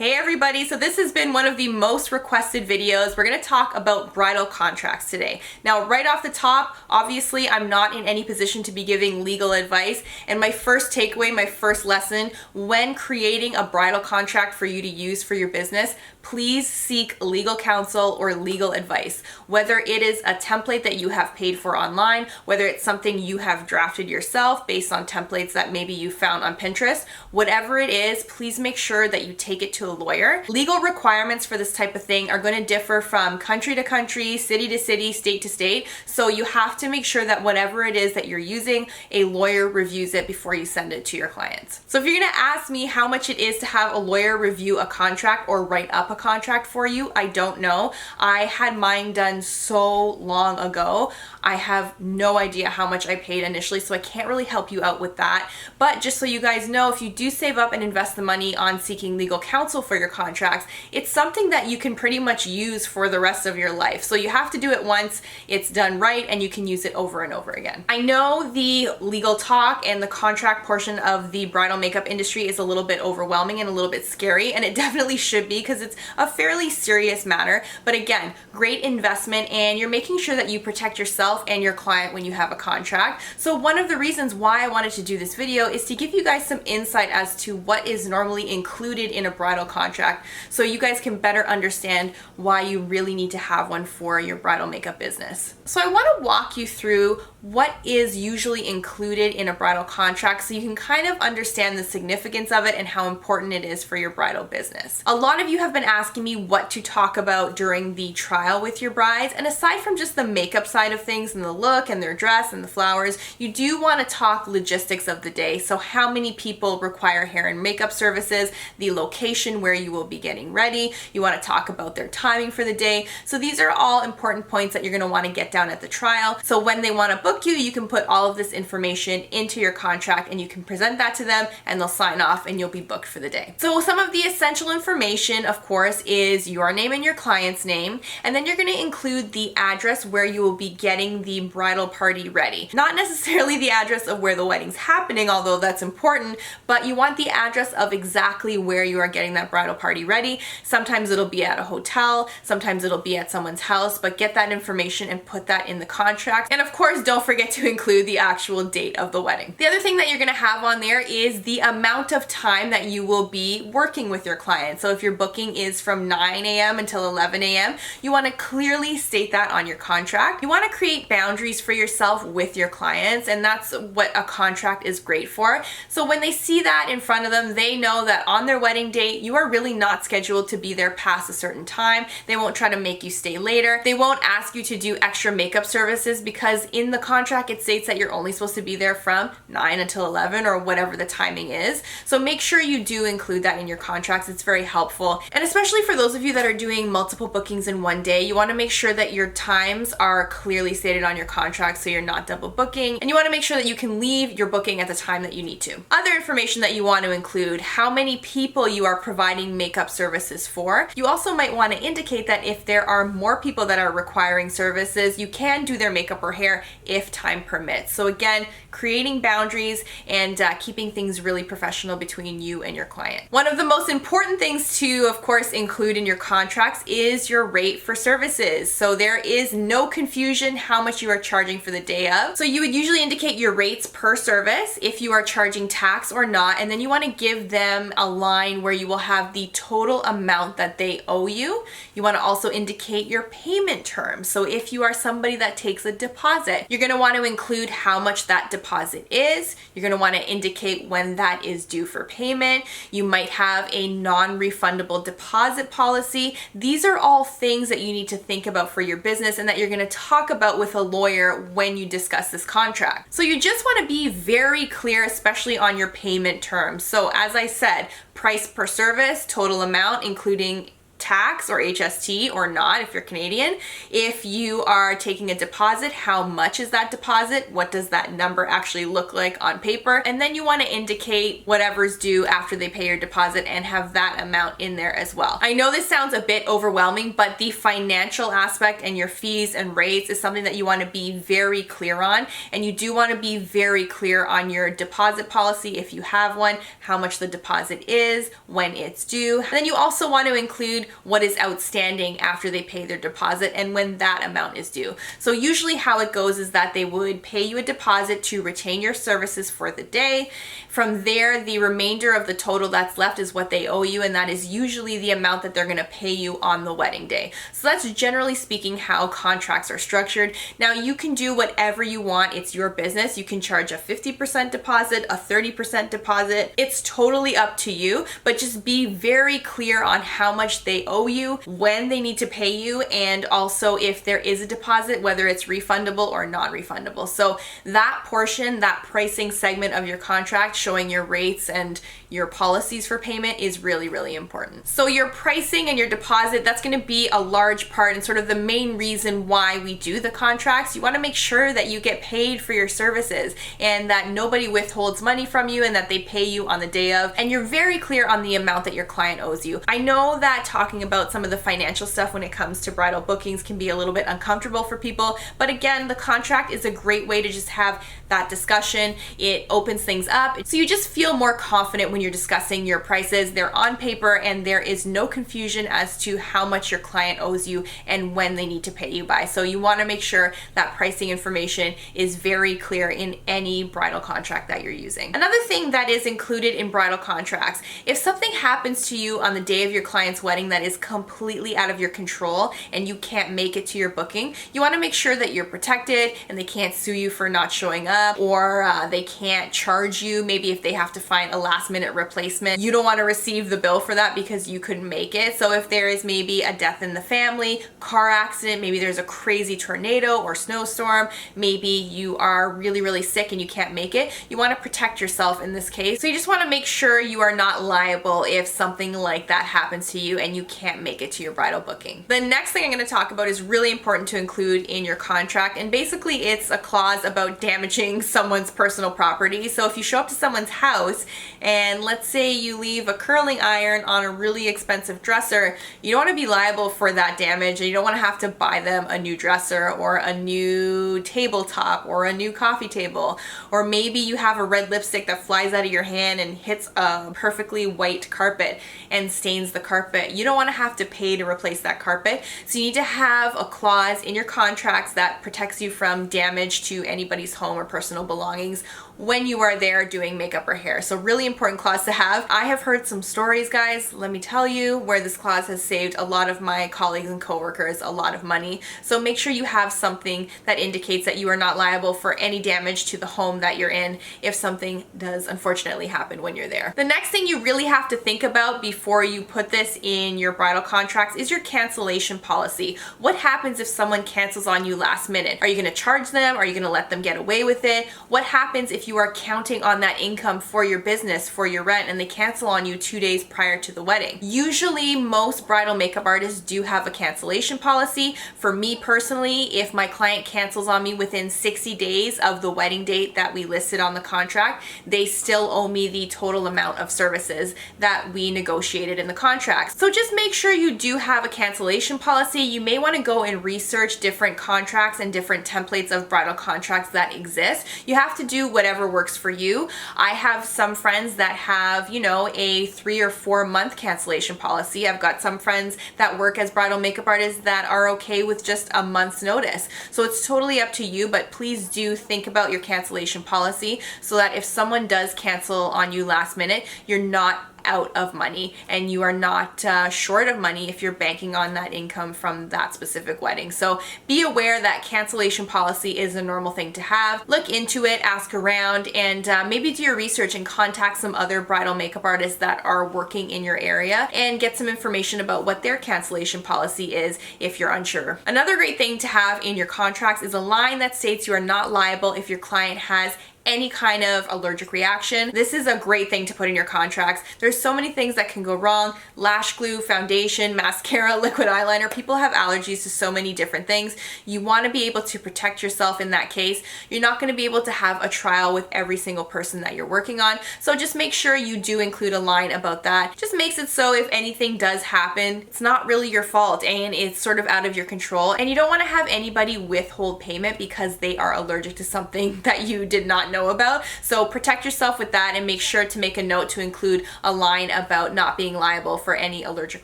Hey everybody, so this has been one of the most requested videos. We're going to talk about bridal contracts today. Now, right off the top, obviously I'm not in any position to be giving legal advice, and my first takeaway, my first lesson, when creating a bridal contract for you to use for your business, please seek legal counsel or legal advice. Whether it is a template that you have paid for online, whether it's something you have drafted yourself based on templates that maybe you found on Pinterest, whatever it is, please make sure that you take it to a lawyer. Legal requirements for this type of thing are going to differ from country to country, city to city, state to state. So you have to make sure that whatever it is that you're using, a lawyer reviews it before you send it to your clients. So if you're going to ask me how much it is to have a lawyer review a contract or write up a contract for you, I don't know. I had mine done so long ago. I have no idea how much I paid initially, so I can't really help you out with that. But just so you guys know, if you do save up and invest the money on seeking legal counsel for your contracts, it's something that you can pretty much use for the rest of your life. So you have to do it once, it's done right, and you can use it over and over again. I know the legal talk and the contract portion of the bridal makeup industry is a little bit overwhelming and a little bit scary, and it definitely should be because it's a fairly serious matter. But again, great investment, and you're making sure that you protect yourself and your client when you have a contract. So one of the reasons why I wanted to do this video is to give you guys some insight as to what is normally included in a bridal contract, so you guys can better understand why you really need to have one for your bridal makeup business. So I want to walk you through what is usually included in a bridal contract so you can kind of understand the significance of it and how important it is for your bridal business. A lot of you have been asking me what to talk about during the trial with your brides, and aside from just the makeup side of things and the look and their dress and the flowers, you do want to talk logistics of the day. So how many people require hair and makeup services, the location where you will be getting ready, you want to talk about their timing for the day. So these are all important points that you're going to want to get down at the trial. So when they want to book you, you can put all of this information into your contract and you can present that to them and they'll sign off and you'll be booked for the day. So some of the essential information, of course, is your name and your client's name, and then you're going to include the address where you will be getting the bridal party ready. Not necessarily the address of where the wedding's happening, although that's important, but you want the address of exactly where you are getting that bridal party ready. Sometimes it'll be at a hotel, sometimes it'll be at someone's house, but get that information and put that in the contract. And of course, don't forget to include the actual date of the wedding. The other thing that you're going to have on there is the amount of time that you will be working with your client. So if your booking is from 9 a.m. until 11 a.m., you want to clearly state that on your contract. You want to create boundaries for yourself with your clients, and that's what a contract is great for. So when they see that in front of them, they know that on their wedding date, you are really not scheduled to be there past a certain time. They won't try to make you stay later. They won't ask you to do extra makeup services because in the contract it states that you're only supposed to be there from 9 until 11 or whatever the timing is. So make sure you do include that in your contracts. It's very helpful. And especially for those of you that are doing multiple bookings in one day, you want to make sure that your times are clearly stated on your contract so you're not double booking, and you want to make sure that you can leave your booking at the time that you need to. Other information that you want to include: how many people you are providing makeup services for. You also might want to indicate that if there are more people that are requiring services, you can do their makeup or hair if time permits. So again, creating boundaries and keeping things really professional between you and your client. One of the most important things to, of course, include in your contracts is your rate for services. So there is no confusion how much you are charging for the day of. So you would usually indicate your rates per service, if you are charging tax or not, and then you want to give them a line where you will have the total amount that they owe you. You want to also indicate your payment terms. So if you are somebody that takes a deposit, you're going to want to include how much that deposit is. You're going to want to indicate when that is due for payment. You might have a non-refundable deposit policy. These are all things that you need to think about for your business and that you're going to talk about with a lawyer when you discuss this contract. So you just want to be very clear, especially on your payment terms. So as I said, price per service, total amount, including tax or HST or not if you're Canadian. If you are taking a deposit, how much is that deposit? What does that number actually look like on paper? And then you want to indicate whatever's due after they pay your deposit and have that amount in there as well. I know this sounds a bit overwhelming, but the financial aspect and your fees and rates is something that you want to be very clear on. And you do want to be very clear on your deposit policy if you have one, how much the deposit is, when it's due. And then you also want to include what is outstanding after they pay their deposit and when that amount is due. So usually how it goes is that they would pay you a deposit to retain your services for the day. From there, the remainder of the total that's left is what they owe you, and that is usually the amount that they're going to pay you on the wedding day. So that's generally speaking how contracts are structured. Now you can do whatever you want. It's your business. You can charge a 50% deposit, a 30% deposit. It's totally up to you, but just be very clear on how much they owe you, when they need to pay you, and also if there is a deposit, whether it's refundable or non-refundable. So that portion, that pricing segment of your contract showing your rates and your policies for payment is really, really important. So your pricing and your deposit, that's going to be a large part and sort of the main reason why we do the contracts. You want to make sure that you get paid for your services and that nobody withholds money from you and that they pay you on the day of, and you're very clear on the amount that your client owes you. I know that talking about some of the financial stuff when it comes to bridal bookings can be a little bit uncomfortable for people, but again, the contract is a great way to just have that discussion. It opens things up, so you just feel more confident when you're discussing your prices. They're on paper and there is no confusion as to how much your client owes you and when they need to pay you by. So you want to make sure that pricing information is very clear in any bridal contract that you're using. Another thing that is included in bridal contracts, if something happens to you on the day of your client's wedding that is completely out of your control and you can't make it to your booking, you want to make sure that you're protected and they can't sue you for not showing up, or they can't charge you maybe if they have to find a last minute replacement. You don't want to receive the bill for that because you couldn't make it. So if there is maybe a death in the family, car accident, maybe there's a crazy tornado or snowstorm, maybe you are really, really sick and you can't make it, you want to protect yourself in this case. So you just want to make sure you are not liable if something like that happens to you and you can't make it to your bridal booking. The next thing I'm going to talk about is really important to include in your contract, and basically it's a clause about damaging someone's personal property. So if you show up to someone's house and let's say you leave a curling iron on a really expensive dresser, you don't want to be liable for that damage, and you don't want to have to buy them a new dresser or a new tabletop or a new coffee table. Or maybe you have a red lipstick that flies out of your hand and hits a perfectly white carpet and stains the carpet. You don't want to have to pay to replace that carpet. So you need to have a clause in your contracts that protects you from damage to anybody's home or personal belongings when you are there doing makeup or hair. So really important clause to have. I have heard some stories, guys, let me tell you, where this clause has saved a lot of my colleagues and coworkers a lot of money. So make sure you have something that indicates that you are not liable for any damage to the home that you're in if something does unfortunately happen when you're there. The next thing you really have to think about before you put this in your bridal contracts is your cancellation policy. What happens if someone cancels on you last minute? Are you going to charge them? Are you going to let them get away with it? What happens if you are counting on that income for your business, for your rent, and they cancel on you 2 days prior to the wedding? Usually most bridal makeup artists do have a cancellation policy. For me personally, if my client cancels on me within 60 days of the wedding date that we listed on the contract, they still owe me the total amount of services that we negotiated in the contract. So just make sure you do have a cancellation policy. You may want to go and research different contracts and different templates of bridal contracts that exist. You have to do whatever works for you. I have some friends that have, you know, a 3 or 4 month cancellation policy. I've got some friends that work as bridal makeup artists that are okay with just a month's notice. So it's totally up to you, but please do think about your cancellation policy so that if someone does cancel on you last minute, you're not out of money and you are not short of money if you're banking on that income from that specific wedding. So be aware that cancellation policy is a normal thing to have. Look into it, ask around, and maybe do your research and contact some other bridal makeup artists that are working in your area and get some information about what their cancellation policy is if you're unsure. Another great thing to have in your contracts is a line that states you are not liable if your client has any kind of allergic reaction. This is a great thing to put in your contracts. There's so many things that can go wrong. Lash glue, foundation, mascara, liquid eyeliner. People have allergies to so many different things. You want to be able to protect yourself in that case. You're not going to be able to have a trial with every single person that you're working on. So just make sure you do include a line about that. Just makes it so if anything does happen, it's not really your fault and it's sort of out of your control. And you don't want to have anybody withhold payment because they are allergic to something that you did not know about. So protect yourself with that and make sure to make a note to include a line about not being liable for any allergic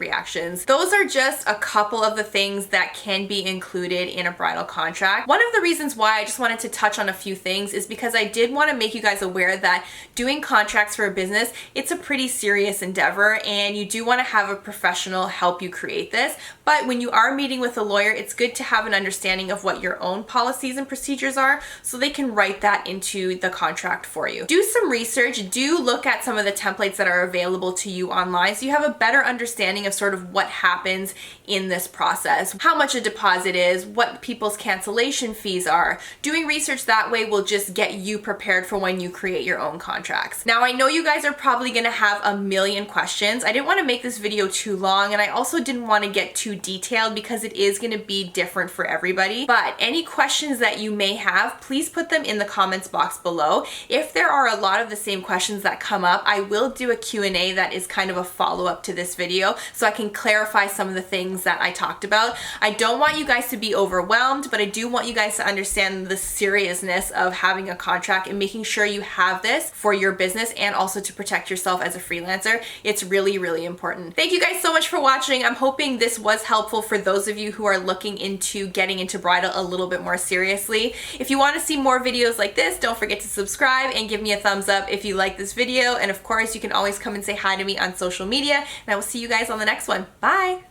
reactions. Those are just a couple of the things that can be included in a bridal contract. One of the reasons why I just wanted to touch on a few things is because I did want to make you guys aware that doing contracts for a business, it's a pretty serious endeavor and you do want to have a professional help you create this. But when you are meeting with a lawyer, it's good to have an understanding of what your own policies and procedures are so they can write that into the contract for you. Do some research, do look at some of the templates that are available to you online so you have a better understanding of sort of what happens in this process, how much a deposit is, what people's cancellation fees are. Doing research that way will just get you prepared for when you create your own contracts. Now, I know you guys are probably gonna have a million questions. I didn't want to make this video too long and I also didn't want to get too detailed because it is going to be different for everybody. But any questions that you may have, please put them in the comments box below. If there are a lot of the same questions that come up, I will do a Q&A that is kind of a follow-up to this video so I can clarify some of the things that I talked about. I don't want you guys to be overwhelmed, but I do want you guys to understand the seriousness of having a contract and making sure you have this for your business and also to protect yourself as a freelancer. It's really, really important. Thank you guys so much for watching. I'm hoping this was helpful for those of you who are looking into getting into bridal a little bit more seriously. If you want to see more videos like this, don't forget to subscribe and give me a thumbs up if you like this video. And of course, you can always come and say hi to me on social media. And I will see you guys on the next one. Bye!